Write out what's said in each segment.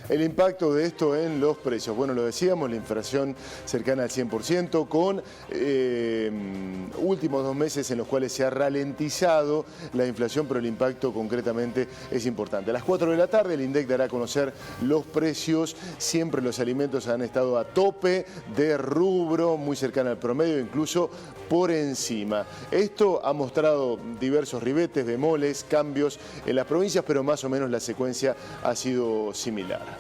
El impacto de esto en los precios. Bueno, lo decíamos, la inflación cercana al 100%, con últimos 2 meses en los cuales se ha ralentizado la inflación, pero el impacto concretamente es importante. A las 4 de la tarde el INDEC dará a conocer los precios. Siempre los alimentos han estado a tope de rubro, muy cercana al promedio, incluso por encima. Esto ha mostrado diversos ribetes, bemoles, cambios en las provincias, pero más o menos la secuencia ha sido similar.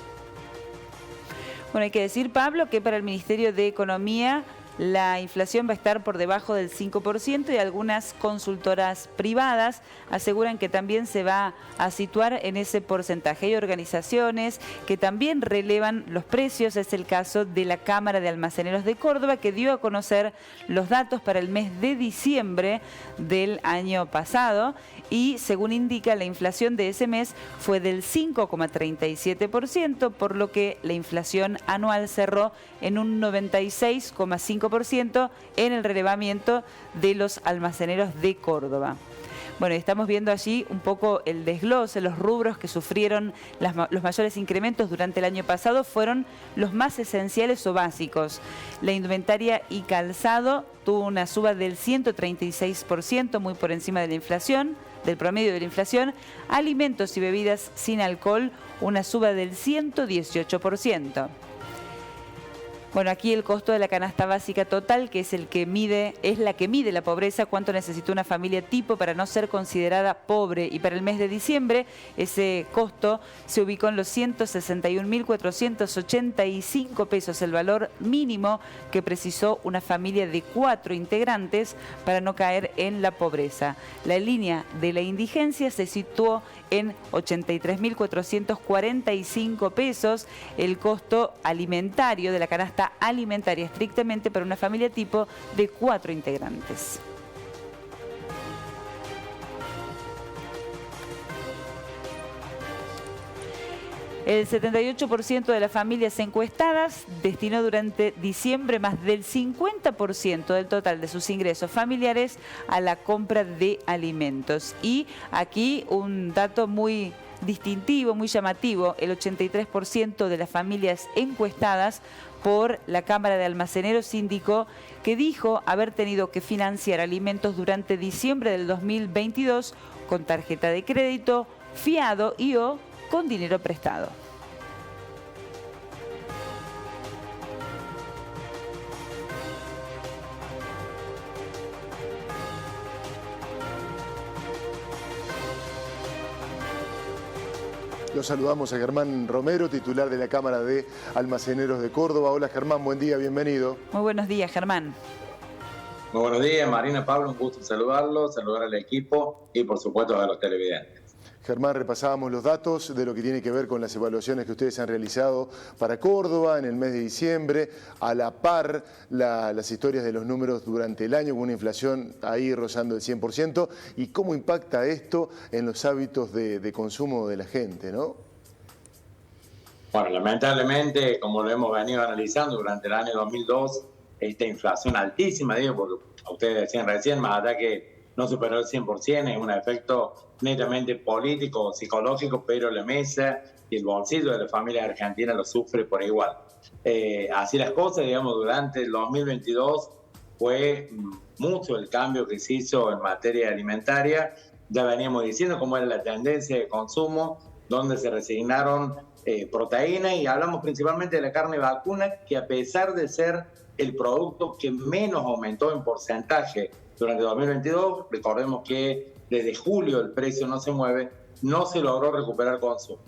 Bueno, hay que decir, Pablo, que para el Ministerio de Economía la inflación va a estar por debajo del 5% y algunas consultoras privadas aseguran que también se va a situar en ese porcentaje. Hay organizaciones que también relevan los precios. Es el caso de la Cámara de Almaceneros de Córdoba, que dio a conocer los datos para el mes de diciembre del año pasado y, según indica, la inflación de ese mes fue del 5,37%, por lo que la inflación anual cerró en un 96,5% en el relevamiento de los almaceneros de Córdoba. Bueno, estamos viendo allí un poco el desglose. Los rubros que sufrieron los mayores incrementos durante el año pasado fueron los más esenciales o básicos. La indumentaria y calzado tuvo una suba del 136%, muy por encima de la inflación, del promedio de la inflación. Alimentos y bebidas sin alcohol, una suba del 118%. Bueno, aquí el costo de la canasta básica total, que es la que mide la pobreza, cuánto necesita una familia tipo para no ser considerada pobre. Y para el mes de diciembre, ese costo se ubicó en los 161.485 pesos, el valor mínimo que precisó una familia de 4 integrantes para no caer en la pobreza. La línea de la indigencia se situó en 83.445 pesos, el costo alimentario de la canasta alimentaria estrictamente para una familia tipo de 4 integrantes. El 78% de las familias encuestadas destinó durante diciembre más del 50% del total de sus ingresos familiares a la compra de alimentos. Y aquí un dato muy distintivo, muy llamativo: el 83% de las familias encuestadas por la Cámara de Almaceneros indicó que dijo haber tenido que financiar alimentos durante diciembre del 2022 con tarjeta de crédito, fiado y o con dinero prestado. Lo saludamos a Germán Romero, titular de la Cámara de Almaceneros de Córdoba. Hola Germán, buen día, bienvenido. Muy buenos días, Germán. Muy buenos días, Marina, Pablo, un gusto saludarlos, saludar al equipo y por supuesto a los televidentes. Germán, repasábamos los datos de lo que tiene que ver con las evaluaciones que ustedes han realizado para Córdoba en el mes de diciembre, a la par las historias de los números durante el año, con una inflación ahí rozando el 100%, y cómo impacta esto en los hábitos de consumo de la gente, ¿no? Bueno, lamentablemente, como lo hemos venido analizando durante el año 2002, esta inflación altísima, digo, porque ustedes decían recién, más allá que no superó el 100%, es un efecto netamente político, psicológico, pero la mesa y el bolsillo de la familia argentina lo sufre por igual. Así las cosas, digamos, durante el 2022 fue mucho el cambio que se hizo en materia alimentaria. Ya veníamos diciendo cómo era la tendencia de consumo, donde se resignaron proteínas, y hablamos principalmente de la carne vacuna, que a pesar de ser el producto que menos aumentó en porcentaje durante 2022, recordemos que desde julio el precio no se mueve, no se logró recuperar consumo.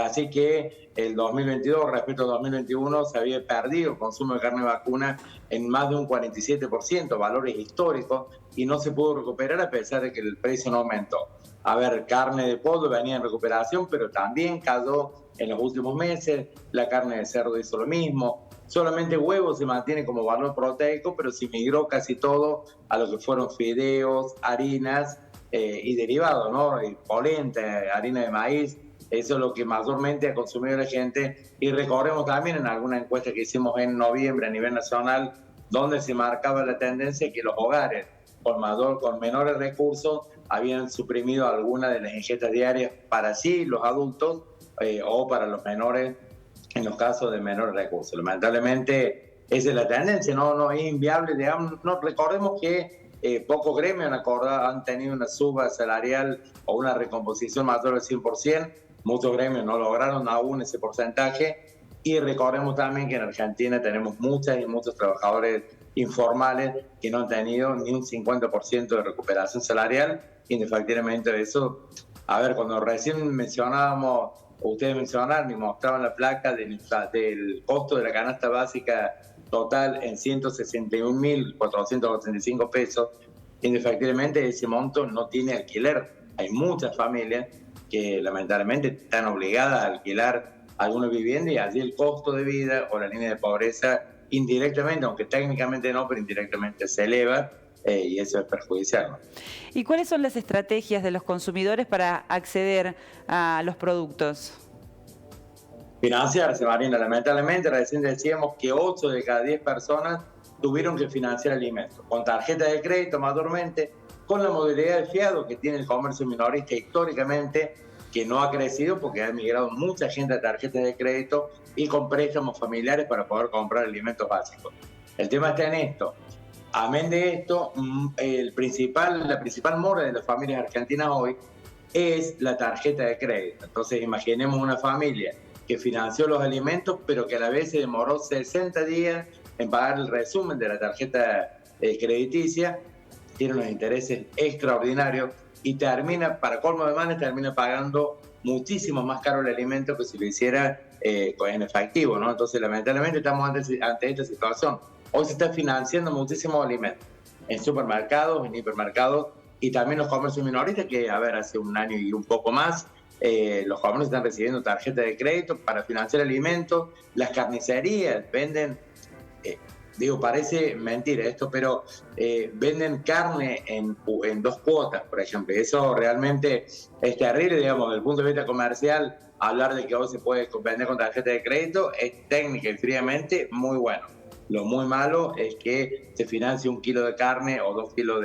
Así que el 2022 respecto al 2021 se había perdido el consumo de carne vacuna en más de un 47%, valores históricos, y no se pudo recuperar a pesar de que el precio no aumentó. A ver, carne de pollo venía en recuperación, pero también cayó en los últimos meses. La carne de cerdo hizo lo mismo. Solamente huevo se mantiene como valor proteico, pero se migró casi todo a lo que fueron fideos, harinas y derivados, ¿no? Y polenta, harina de maíz. Eso es lo que mayormente ha consumido la gente. Y recordemos también en alguna encuesta que hicimos en noviembre a nivel nacional, donde se marcaba la tendencia que los hogares con menores recursos habían suprimido algunas de las ingestas diarias para sí, los adultos, o para los menores, en los casos de menores recursos. Lamentablemente, esa es la tendencia, no es inviable. Digamos, no, recordemos que pocos gremios han tenido una suba salarial o una recomposición mayor del 100%. Muchos gremios no lograron aún ese porcentaje. Y recordemos también que en Argentina tenemos muchas y muchos trabajadores informales que no han tenido ni un 50% de recuperación salarial. Indefectiblemente eso, a ver, cuando recién mencionábamos, ustedes mencionaron y mostraban la placa del costo de la canasta básica total en 161.485 pesos, indefectiblemente ese monto no tiene alquiler. Hay muchas familias que lamentablemente están obligadas a alquilar alguna vivienda y allí el costo de vida o la línea de pobreza indirectamente, aunque técnicamente no, pero indirectamente se eleva y eso es perjudicial, ¿no? ¿Y cuáles son las estrategias de los consumidores para acceder a los productos? Financiarse, Marina. Lamentablemente, recién decíamos que 8 de cada 10 personas tuvieron que financiar alimentos, con tarjeta de crédito mayormente, con la modalidad de fiado que tiene el comercio minorista históricamente, que no ha crecido porque ha emigrado mucha gente a tarjetas de crédito y con préstamos familiares para poder comprar alimentos básicos. El tema está en esto. Amén de esto, la principal mora de las familias argentinas hoy es la tarjeta de crédito. Entonces, imaginemos una familia que financió los alimentos, pero que a la vez se demoró 60 días en pagar el resumen de la tarjeta crediticia, tiene unos intereses extraordinarios y termina, para colmo de males, termina pagando muchísimo más caro el alimento que si lo hiciera en efectivo, ¿no? Entonces, lamentablemente, estamos ante esta situación. Hoy se está financiando muchísimos alimentos en supermercados, en hipermercados y también los comercios minoristas, que, a ver, hace un año y un poco más, los comercios están recibiendo tarjetas de crédito para financiar alimentos. Las carnicerías venden, parece mentira esto, pero venden carne en 2 cuotas, por ejemplo. Eso realmente es terrible, digamos, desde el punto de vista comercial. Hablar de que hoy se puede vender con tarjeta de crédito es técnica y fríamente muy bueno. Lo muy malo es que se financie 1 kilo de carne o 2 kilos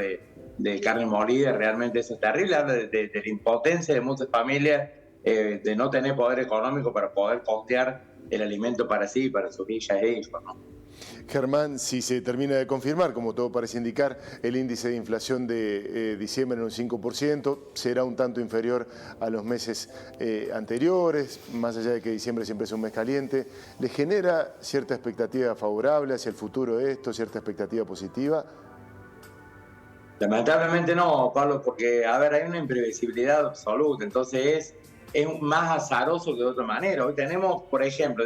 de carne molida. Realmente eso es terrible. Habla de la impotencia de muchas familias de no tener poder económico para poder costear el alimento para sí y para sus hijas e hijos, ¿no? Germán, si se termina de confirmar, como todo parece indicar, el índice de inflación de diciembre en un 5%, será un tanto inferior a los meses anteriores, más allá de que diciembre siempre es un mes caliente. ¿Le genera cierta expectativa favorable hacia el futuro de esto, cierta expectativa positiva? Lamentablemente no, Pablo, porque, a ver, hay una imprevisibilidad absoluta, entonces es más azaroso que de otra manera. Hoy tenemos, por ejemplo,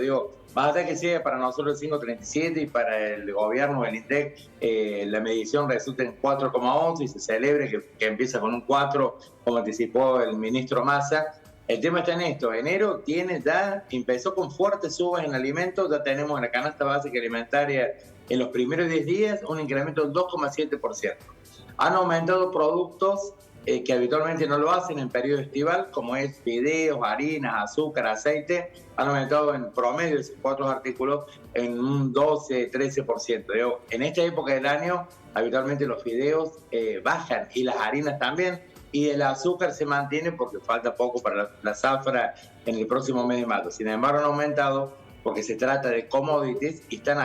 más allá que sea para nosotros el 5.37 y para el gobierno, el INDEC, la medición resulta en 4,11 y se celebre que empieza con un 4, como anticipó el ministro Massa. El tema está en esto. Enero empezó con fuertes subas en alimentos. Ya tenemos en la canasta básica alimentaria en los primeros 10 días un incremento del 2,7%. Han aumentado productos que habitualmente no lo hacen en periodo estival, como es fideos, harinas, azúcar, aceite. Han aumentado en promedio esos 4 artículos en un 12-13%. En esta época del año, habitualmente los fideos bajan y las harinas también, y el azúcar se mantiene porque falta poco para la zafra en el próximo mes de mayo. Sin embargo, han aumentado porque se trata de commodities y están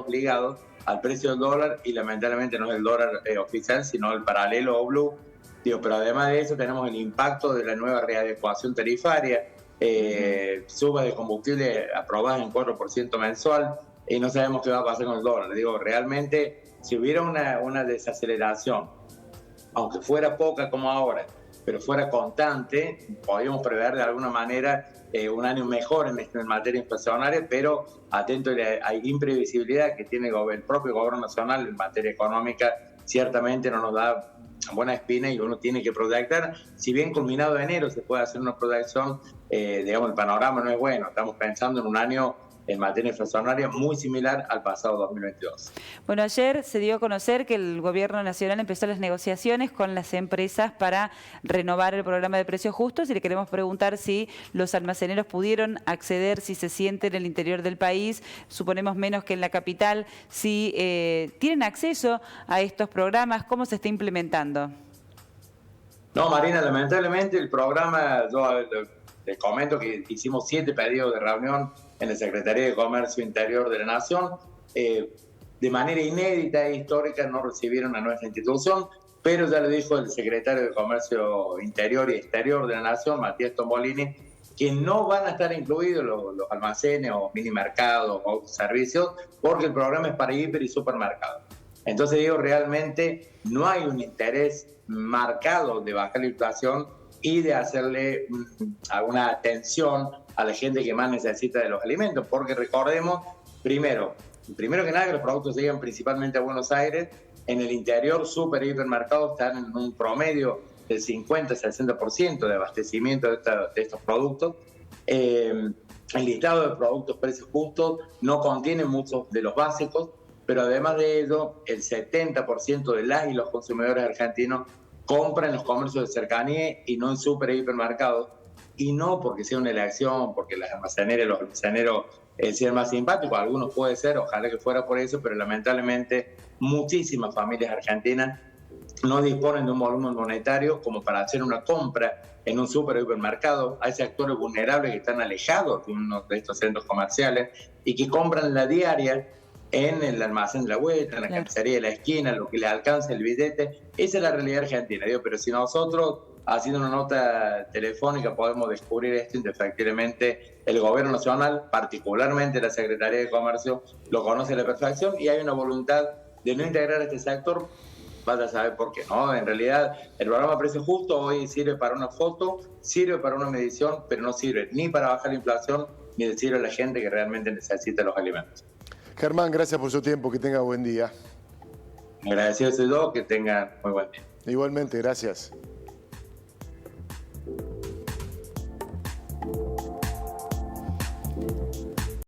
ligados al precio del dólar, y lamentablemente no es el dólar oficial, sino el paralelo o blue. Pero además de eso tenemos el impacto de la nueva readecuación tarifaria, suba de combustible aprobadas en 4% mensual, y no sabemos qué va a pasar con el dólar. Realmente, si hubiera una desaceleración, aunque fuera poca como ahora, pero fuera constante, podríamos prever de alguna manera un año mejor en materia inflacionaria, pero atento a la imprevisibilidad que tiene el propio gobierno nacional en materia económica. Ciertamente no nos da buena espina y uno tiene que proyectar. Si bien culminado enero se puede hacer una proyección, el panorama no es bueno. Estamos pensando en un año en materia inflacionaria muy similar al pasado 2022. Bueno, ayer se dio a conocer que el Gobierno Nacional empezó las negociaciones con las empresas para renovar el programa de precios justos, y le queremos preguntar si los almaceneros pudieron acceder, si se sienten en el interior del país, suponemos menos que en la capital, si tienen acceso a estos programas, cómo se está implementando. No, Marina, lamentablemente el programa, yo les comento que hicimos 7 pedidos de reunión en la Secretaría de Comercio Interior de la Nación. De manera inédita e histórica no recibieron a nuestra institución, pero ya lo dijo el secretario de Comercio Interior y Exterior de la Nación, Matías Tomolini, que no van a estar incluidos los almacenes o minimercados o servicios, porque el programa es para hiper y supermercados. Entonces digo, realmente no hay un interés marcado de bajar la inflación y de hacerle alguna atención a la gente que más necesita de los alimentos, porque recordemos, primero que nada, que los productos llegan principalmente a Buenos Aires. En el interior, super y hipermercados están en un promedio del 50-60% de abastecimiento de estos productos. El listado de productos precios justos no contiene muchos de los básicos, pero además de ello, el 70% de las y los consumidores argentinos compran en los comercios de cercanía y no en super y hipermercados. Y no porque sea una elección, porque las almaceneras, los almaceneros sean más simpáticos, algunos puede ser, ojalá que fuera por eso, pero lamentablemente muchísimas familias argentinas no disponen de un volumen monetario como para hacer una compra en un super hipermercado. Hay sectores vulnerables que están alejados de uno de estos centros comerciales y que compran la diaria en el almacén de la vuelta, en la carnicería de la esquina, lo que les alcanza el billete. Esa es la realidad argentina, digo, pero si nosotros, haciendo una nota telefónica, podemos descubrir esto, indefectiblemente el gobierno nacional, particularmente la Secretaría de Comercio, lo conoce a la perfección y hay una voluntad de no integrar este sector. Vaya a saber por qué, ¿no? En realidad, el programa Precio Justo hoy sirve para una foto, sirve para una medición, pero no sirve ni para bajar la inflación, ni decirle a la gente que realmente necesita los alimentos. Germán, gracias por su tiempo, que tenga buen día. Agradecido soy yo, que tengan muy buen día. Igualmente, gracias.